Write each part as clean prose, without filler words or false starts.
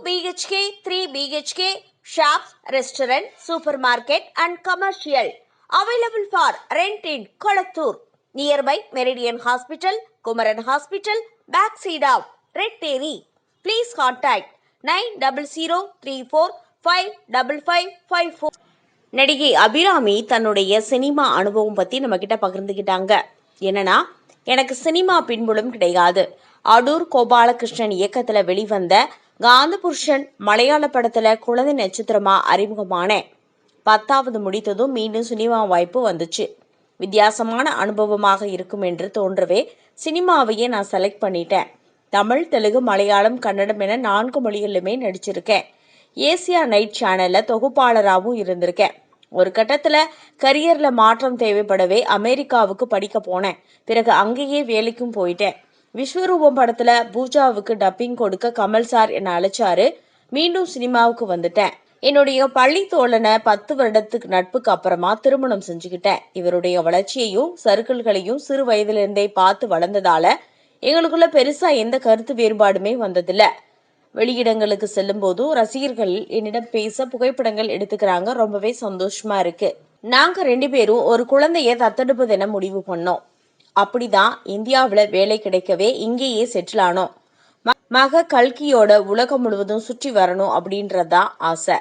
BHK, 3 BHK, shops, restaurant, supermarket and commercial. Available for rent in Kolattur. Nearby Meridian Hospital, Kumaran Hospital, backside of Red Terry. Please contact 9034555554. நடிகை அபிராமி தன்னுடைய cinema அனுபவம் பற்றி நம்மக்கிட்ட பகிர்ந்துக்கிட்டாங்க. என்னன்னா, எனக்கு cinema பின்புலம் கிடையாது. அடூர் கோபாலகிருஷ்ணன் இயக்கத்தில் வெளிவந்த காந்தபுருஷன் மலையாள படத்தில் குழந்தை நட்சத்திரமா அறிமுகமானேன். 10வது முடித்ததும் மீண்டும் சினிமா வாய்ப்பு வந்துச்சு. வித்தியாசமான அனுபவமாக இருக்கும் என்று தோன்றவே சினிமாவையே நான் செலக்ட் பண்ணிட்டேன். தமிழ், தெலுங்கு, மலையாளம், கன்னடம் என 4 மொழிகளிலுமே நடிச்சிருக்கேன். ஏசியா நைட் சேனல்ல தொகுப்பாளராகவும் இருந்திருக்கேன். ஒரு கட்டத்தில் கரியரில் மாற்றம் தேவைப்படவே அமெரிக்காவுக்கு படிக்க போனேன். பிறகு அங்கேயே வேலைக்கும் போயிட்டேன். விஸ்வரூபம் படத்துல பூஜாவுக்கு டப்பிங் கொடுக்க கமல் சார் என்னை அழைச்சாரு. மீண்டும் சினிமாவுக்கு வந்துட்டேன். என்னுடைய பள்ளி தோழனை 10 வருடத்துக்கு நட்புக்கு அப்புறமா திருமணம் செஞ்சுக்கிட்டேன். இவருடைய வளர்ச்சியையும் சறுக்கல்களையும் சிறு வயதிலிருந்தே பார்த்து வளர்ந்ததால எங்களுக்குள்ள பெருசா எந்த கருத்து வேறுபாடுமே வந்ததில்ல. வெளியிடங்களுக்கு செல்லும் போதும் ரசிகர்கள் என்னிடம் பேச புகைப்படங்கள் எடுத்துக்கிறாங்க. ரொம்பவே சந்தோஷமா இருக்கு. நாங்க 2 பேரும் ஒரு குழந்தைய தத்தெடுப்பது என முடிவு பண்ணோம். அப்படிதான் இந்தியாவில் வேலை கிடைக்கவே இங்கேயே செட்டில் ஆனோம். மக கல்கியோட உலகம் முழுவதும் சுற்றி வரணும் அப்படின்றதான் ஆசை.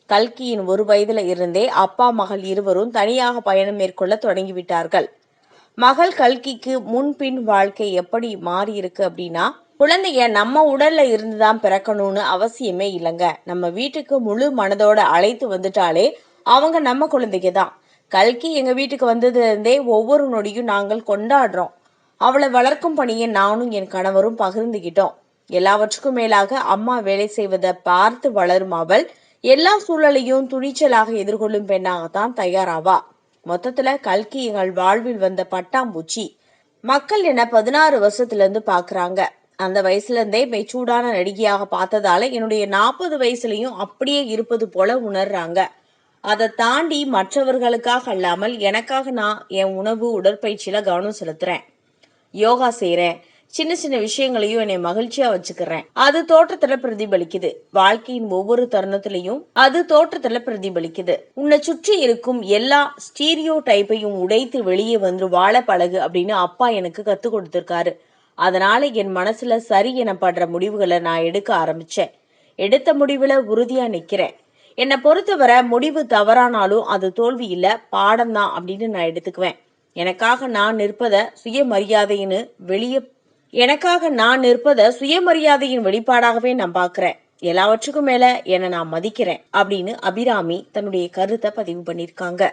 கல்கியின் 1 வயதுல இருந்தே அப்பா மகள் இருவரும் தனியாக பயணம் மேற்கொள்ள தொடங்கிவிட்டார்கள். மகள் கல்கிக்கு முன்பின் வாழ்க்கை எப்படி மாறி இருக்கு அப்படின்னா, குழந்தைய நம்ம உடல்ல இருந்துதான் பிறக்கணும்னு அவசியமே இல்லைங்க. நம்ம வீட்டுக்கு முழு மனதோட அழைத்து வந்துட்டாலே அவங்க நம்ம குழந்தைங்க தான். கல்கி எங்க வீட்டுக்கு வந்ததுலேருந்தே ஒவ்வொரு நொடியும் நாங்கள் கொண்டாடுறோம். அவளை வளர்க்கும் பணியை நானும் என் கணவரும் பகிர்ந்துகிட்டோம். எல்லாவற்றுக்கும் மேலாக அம்மா வேலை செய்வதை பார்த்து வளரும் அவள் எல்லா சூழலையும் துணிச்சலாக எதிர்கொள்ளும் பெண்ணாகத்தான் தயாராவா. மொத்தத்துல கல்கி எங்கள் வாழ்வில் வந்த பட்டாம்பூச்சி. மக்கள் என்ன 16 வருஷத்துல இருந்து பாக்குறாங்க. அந்த வயசுல இருந்தே மெச்சூர்டான நடிகையாக பார்த்ததால என்னுடைய 40 வயசுலயும் அப்படியே இருப்பது போல உணர்றாங்க. அதை தாண்டி மற்றவர்களுக்காக அல்லாமல் எனக்காக நான் என் உணவு, உடற்பயிற்சியில கவனம் செலுத்துறேன். யோகா செய்யறேன். சின்ன சின்ன விஷயங்களையும் என்னை மகிழ்ச்சியா வச்சுக்கிறேன். அது தோற்றத்துல பிரதிபலிக்குது. வாழ்க்கையின் ஒவ்வொரு தருணத்திலையும் அது தோற்றத்துல பிரதிபலிக்குது. உன்னை சுற்றி இருக்கும் எல்லா ஸ்டீரியோ டைப்பையும் உடைத்து வெளியே வந்து வாழ பழகு அப்படின்னு அப்பா எனக்கு கத்து கொடுத்திருக்காரு. அதனால என் மனசுல சரி எனப்படுற முடிவுகளை நான் எடுக்க ஆரம்பிச்சேன். எடுத்த முடிவுல உறுதியா நிக்கிறேன். என்னை பொறுத்தவரை முடிவு தவறானாலும் அது தோல்வி இல்ல, பாடம் தான் அப்படின்னு நான் எடுத்துக்குவேன். எனக்காக நான் நிற்பத சுயமரியாதையின் வெளிப்பாடாகவே நான் பாக்குறேன். எல்லாவற்றுக்கும் மேல என்னை நான் மதிக்கிறேன் அப்படின்னு அபிராமி தன்னுடைய கருத்தை பதிவு பண்ணியிருக்காங்க.